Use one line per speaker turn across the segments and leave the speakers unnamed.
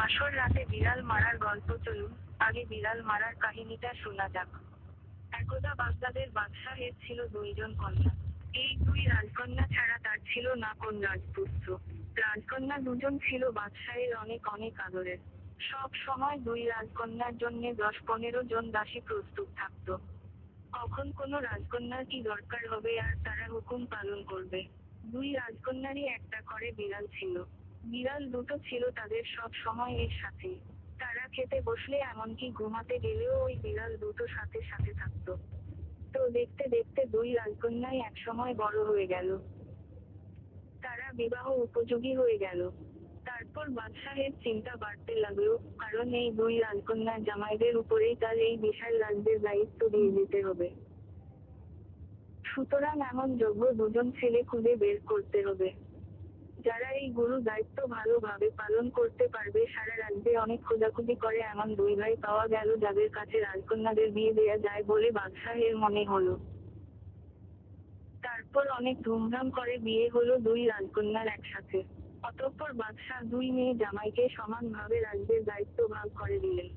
বাসর রাতে বিড়াল মারার গল্প। চলুন আগে বিড়াল মারার কাহিনীটা শোনা যাক। একদা বাগদাদের বাদশাহের ছিল দুইজন কন্যা। এই দুই রাজকন্যা ছাড়া তার ছিল না কোন রাজপুত্র। রাজকন্যা দুজন ছিল বাদশাহের অনেক অনেক আদরের। সব সময় দুই রাজকন্যার জন্যে 10-15 জন দাসী প্রস্তুত থাকত। কখন কোনো রাজকন্যার কি দরকার হবে আর তারা হুকুম পালন করবে। দুই রাজকন্যারই একটা করে বিড়াল ছিল। বিড়াল দুটো ছিল তাদের সব সময় এর সাথে। তারা খেতে বসলে এমনকি ঘুমাতে গেলেও ওই বিড়াল দুটো সাথে সাথে থাকতো। তো দেখতে দেখতে দুই রাজকন্যাই একসময় বড় হয়ে গেল। তারা বিবাহ উপযোগী হয়ে গেল। তারপর বাদশাহের চিন্তা বাড়তে লাগলো, কারণ এই দুই রাজকন্যার জামাইদের উপরেই তার এই বিশাল রাজ্যের দায়িত্ব দিয়ে দিতে হবে। সুতরাং এমন যোগ্য দুজন ছেলে খুঁজে বের করতে হবে, যারা এই গুরু দায়িত্ব ভালোভাবে পালন করতে পারবে। সারা রাজ্যে অনেক খোঁজাখুঁজি করে এমন দুই ভাই পাওয়া গেল যাদের কাছে রাজকন্যাদের বিয়ে দেয়া যায় বলে বাদশাহের মনে হলো। তারপর অনেক ধুমধাম করে বিয়ে হলো দুই রাজকন্যার একসাথে। অতঃপর বাদশাহ দুই মেয়ে জামাইকে সমানভাবে রাজ্যের দায়িত্ব ভাগ করে দিলেন।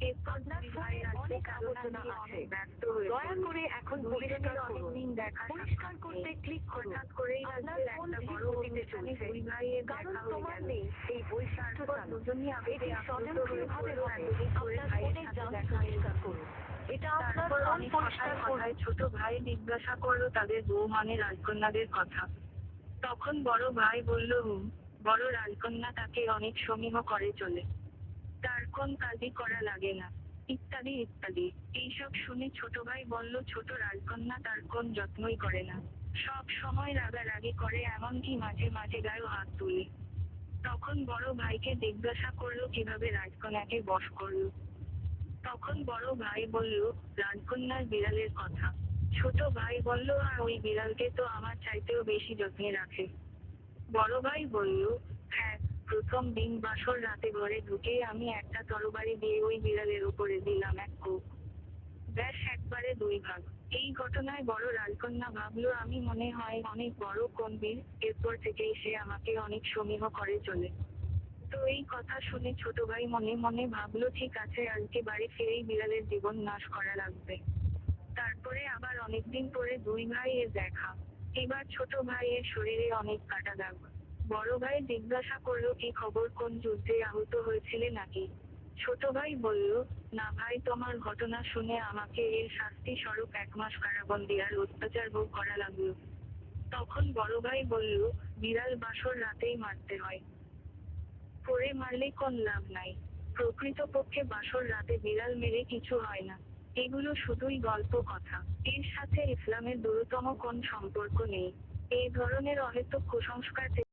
এরপর
আপনার
দুই ভাই
ফোনে
রাজ্যে
অনেক
কাজে
আবর্জনা
নিয়ে
আছে।
অনেক ব্যস্ত হয়ে
দয়া
পড়ল।
করে এখন
দুইজনের
পরিষ্কার করুন।
অনেকদিন দেখা
পরিষ্কার
সাক্ষাৎ
করতে
নেই।
ক্লিক করুন।
হঠাৎ করেই
আপনার
রাজ্যের
ফোন
একটা
ধীর
বড়
গতিতে
অনুষ্ঠানে
চলছে।
দুই ভাইয়ের
কারণ
দেখা হয়ে
তোমার
গেল।
নেই এই বৈশিষ্ট্য
তারপর
চালু।
দুজনই আবেগে
এটি
আপ্লুত হয়ে
স্বয়ংক্রিয়ভাবে
পড়ল।
হবে।
এতদিন পরে
আপনার
ভাইয়ের
ফোনে
সাথে
জাঙ্ক
দেখা
পরিষ্কার
হয়েছে।
করুন। এটা আপনার
তারপর
ফোন
অনেক
পরিষ্কার করুন।
কথায় ছোট ভাই জিজ্ঞাসা করলো তাদের বউ মানে রাজকন্যাদের কথা। তখন বড় ভাই বলল, বড় রাজকন্যা তাকে অনেক সমীহ করে চলে। তার কোন কাজই করা লাগে না, ইত্যাদি ইত্যাদি। এইসব শুনে ছোট ভাই বলল, ছোট রাজকন্যা তার কোন যত্নই করে না, সব সময় রাগারাগি করে, এমনকি মাঝে মাঝে গায়েও হাত তুলে। তখন বড় ভাইকে জিজ্ঞাসা করলো কিভাবে রাজকন্যাকে বশ করলো। তখন বড় ভাই বলল, রাজকন্যার বিড়ালের কথা। ছোট ভাই বলল, আর ওই বিড়ালকে তো আমার চাইতেও বেশি যত্নে রাখে। বড় ভাই বলল, হ্যাঁ, প্রথম দিন বাসর রাতে ঘরে ঢুকেই আমি একটা তরবারি দিয়ে ওই বিড়ালের উপরে দিলাম এক কোপ। ব্যাস একবারে দুই ভাগ। এই ঘটনায় বড় রাজকন্যা ভাবলো আমি মনে হয় অনেক বড় কোন বীর। এরপর থেকেই সে আমাকে অনেক সমীহ করে চলে। তো এই কথা শুনে ছোট ভাই মনে মনে ভাবলো ঠিক আছে, আজকে বাড়ি ফিরেই বিড়ালের জীবন নাশ করা লাগবে। তারপরে আবার অনেকদিন পরে দুই ভাইয়ের দেখা। এবার ছোট ভাইয়ের শরীরে অনেক কাটা দাগ। বড় ভাই জিজ্ঞাসা করলো কি খবর, কোন যুদ্ধে আহত হয়েছিলে নাকি। ছোট ভাই বলল, না ভাই, তোমার ঘটনা শুনে আমাকে এর শাস্তি স্বরূপ 1 মাস কারাবন্দি আর অত্যাচার ভোগ করা লাগলো। তখন বড় ভাই বলল, বিড়াল বাসর রাতেই মারতে হয়, পরে মারলে কোন লাভ নাই। প্রকৃতপক্ষে বাসর রাতে বিড়াল মেরে কিছু হয় না। এগুলো শুধুই গল্প কথা। এর সাথে ইসলামের দূরতম কোন সম্পর্ক নেই। এই ধরনের অহেতুক কুসংস্কার থেকে